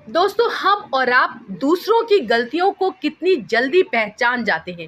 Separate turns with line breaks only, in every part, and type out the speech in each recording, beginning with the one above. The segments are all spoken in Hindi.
दोस्तों, हम और आप दूसरों की गलतियों को कितनी जल्दी पहचान जाते हैं।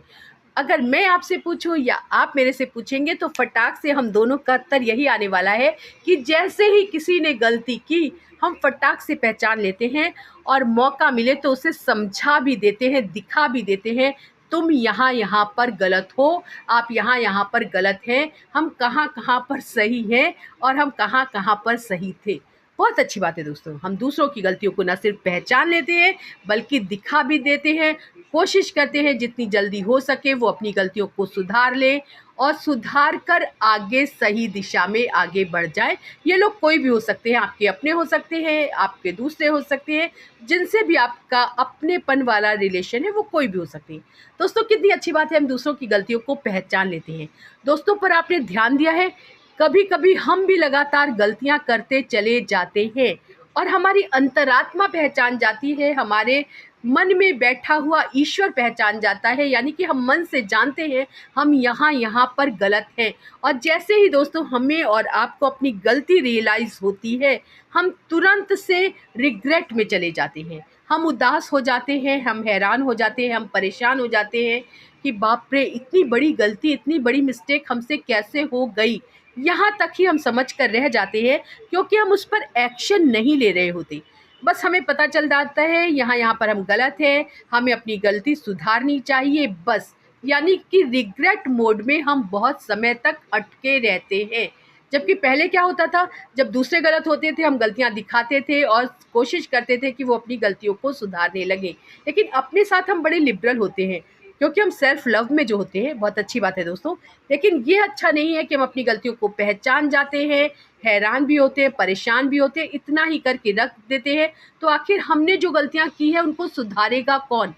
अगर मैं आपसे पूछूं या आप मेरे से पूछेंगे तो फटाक से हम दोनों का उत्तर यही आने वाला है कि जैसे ही किसी ने गलती की हम फटाक से पहचान लेते हैं और मौका मिले तो उसे समझा भी देते हैं, दिखा भी देते हैं। तुम यहाँ यहाँ पर गलत हो, आप यहाँ यहाँ पर गलत हैं, हम कहाँ कहाँ पर सही हैं और हम कहाँ कहाँ पर सही थे। बहुत अच्छी बात है दोस्तों, हम दूसरों की गलतियों को न सिर्फ पहचान लेते हैं बल्कि दिखा भी देते हैं। कोशिश करते हैं जितनी जल्दी हो सके वो अपनी गलतियों को सुधार ले और सुधार कर आगे सही दिशा में आगे बढ़ जाए। ये लोग कोई भी हो सकते हैं, आपके अपने हो सकते हैं, आपके दूसरे हो सकते हैं, जिनसे भी आपका अपनेपन वाला रिलेशन है वो कोई भी हो सकते हैं। दोस्तों, कितनी अच्छी बात है हम दूसरों की गलतियों को पहचान लेते हैं। दोस्तों, पर आपने ध्यान दिया है, कभी कभी हम भी लगातार गलतियां करते चले जाते हैं और हमारी अंतरात्मा पहचान जाती है, हमारे मन में बैठा हुआ ईश्वर पहचान जाता है, यानी कि हम मन से जानते हैं हम यहाँ यहाँ पर गलत हैं। और जैसे ही दोस्तों हमें और आपको अपनी गलती रियलाइज होती है, हम तुरंत से रिग्रेट में चले जाते हैं, हम उदास हो जाते हैं, हम हैरान हो जाते हैं, हम परेशान हो जाते हैं कि बाप रे, इतनी बड़ी गलती, इतनी बड़ी मिस्टेक हमसे कैसे हो गई। यहाँ तक ही हम समझ कर रह जाते हैं क्योंकि हम उस पर एक्शन नहीं ले रहे होते। बस हमें पता चल जाता है यहाँ यहाँ पर हम गलत हैं, हमें अपनी गलती सुधारनी चाहिए बस। यानी कि रिग्रेट मोड में हम बहुत समय तक अटके रहते हैं। जबकि पहले क्या होता था, जब दूसरे गलत होते थे हम गलतियां दिखाते थे और कोशिश करते थे कि वो अपनी गलतियों को सुधारने लगे। लेकिन अपने साथ हम बड़े लिबरल होते हैं क्योंकि हम सेल्फ लव में जो होते हैं। बहुत अच्छी बात है दोस्तों, लेकिन ये अच्छा नहीं है कि हम अपनी गलतियों को पहचान जाते हैं, हैरान भी होते हैं, परेशान भी होते हैं, इतना ही करके रख देते हैं। तो आखिर हमने जो गलतियां की है उनको सुधारेगा कौन?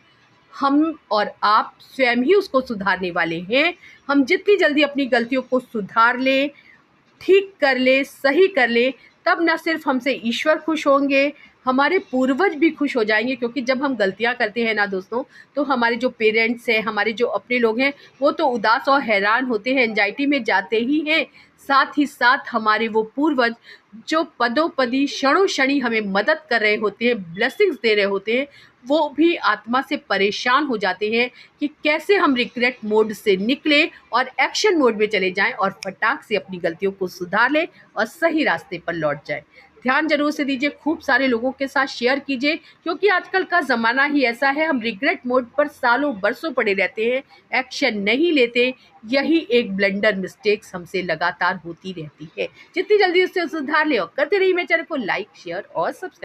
हम और आप स्वयं ही उसको सुधारने वाले हैं। हम जितनी जल्दी अपनी गलतियों को सुधार लें, ठीक कर ले, सही कर ले, तब न सिर्फ हमसे ईश्वर खुश होंगे, हमारे पूर्वज भी खुश हो जाएंगे। क्योंकि जब हम गलतियां करते हैं ना दोस्तों, तो हमारे जो पेरेंट्स हैं, हमारे जो अपने लोग हैं, वो तो उदास और हैरान होते हैं, एंजाइटी में जाते ही हैं। साथ ही साथ हमारे वो पूर्वज जो पदोपदी क्षणों क्षणी हमें मदद कर रहे होते हैं, ब्लेसिंग्स दे रहे होते हैं, वो भी आत्मा से परेशान हो जाते हैं कि कैसे हम रिग्रेट मोड से निकले और एक्शन मोड में चले जाएं और फटाक से अपनी गलतियों को सुधार लें और सही रास्ते पर लौट जाएं। ध्यान जरूर से दीजिए, खूब सारे लोगों के साथ शेयर कीजिए, क्योंकि आजकल का ज़माना ही ऐसा है, हम रिग्रेट मोड पर सालों बरसों पड़े रहते हैं, एक्शन नहीं लेते। यही एक ब्लंडर मिस्टेक्स हमसे लगातार होती रहती है। जितनी जल्दी उससे सुधार ले और करते रहिए मेरे चैनल को लाइक, शेयर और सब्सक्राइब।